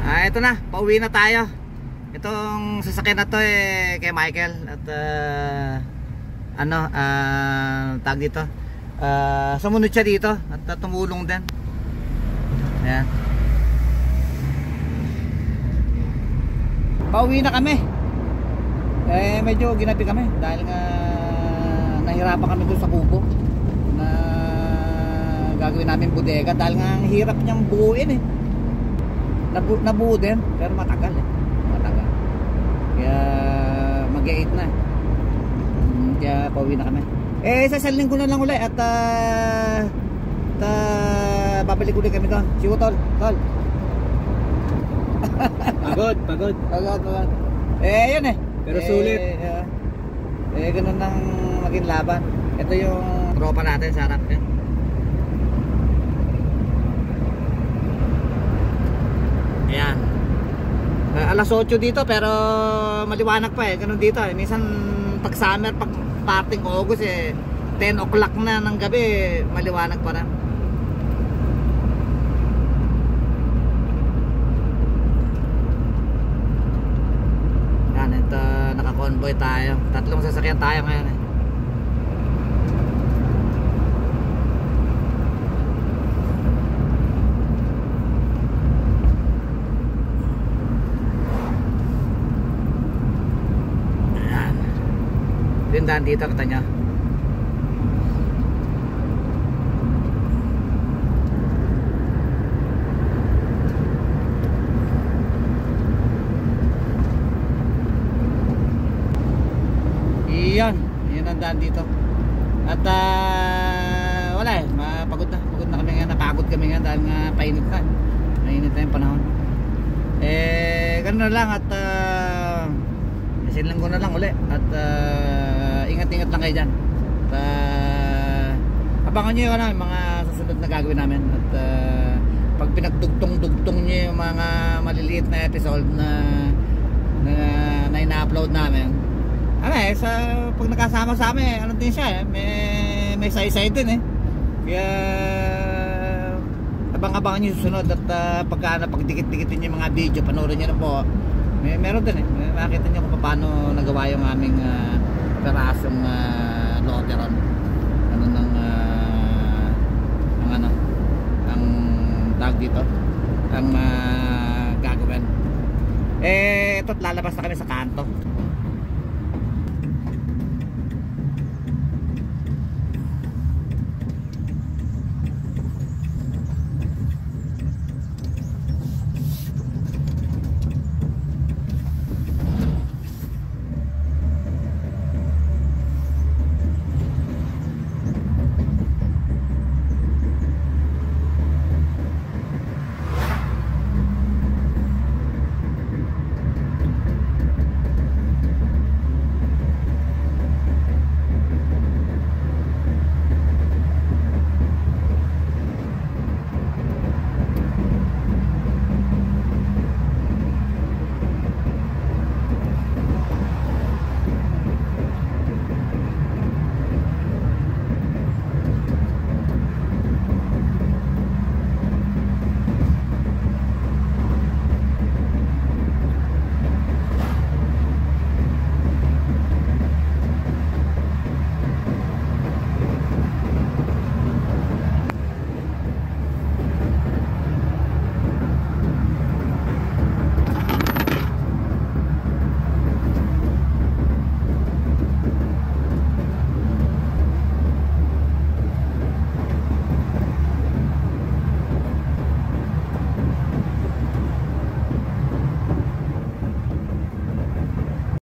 Ito na, pauwi na tayo. Itong sasakyan na to kay Michael. At tag dito, sumunod siya dito at tumulong din. Ayan. Pauwi na kami. Medyo ginabi kami dahil nga nahirapan kami doon sa kubo na gagawin namin bodega dahil nga ang hirap niyang buuin nabuo din pero matagal matagal, kaya mag-8 na, kaya pauwi na kami. Sasalin ko na lang ulit at babalik ulit kami doon. Sigo tol. Pagod. Yun pero sulit. Ganun nang maging laban. Ito yung tropa natin sa harap yan. Ayan. Alas 8 dito pero maliwanag pa ganun dito minsan pag summer, pag parting August 10 o'clock na ng gabi maliwanag pa rin. Yan, ito naka-convoy tayo. 3 sasakyan tayo ngayon Tindahan dito, kita nyo. Yan ang daan dito. At wala pagod na kami nga, napagod kami nga dahil nga mainit na yung panahon. Ganun na lang at silang ko na lang uli at ingat-ingat lang kayo dyan at abangan nyo yung mga susunod na gagawin namin at pag pinagdugtong-dugtong nyo yung mga maliliit na episode na ina-upload namin sa pag nakasama-sama din siya may say-say din kaya abangan nyo yung susunod at pagdikit-dikitin yung mga video panoorin nyo na po. Meron din makita nyo kung paano nagawa yung aming perasong loteron. Ang tag dito ang gagawin. Ito't lalabas na kami sa kanto.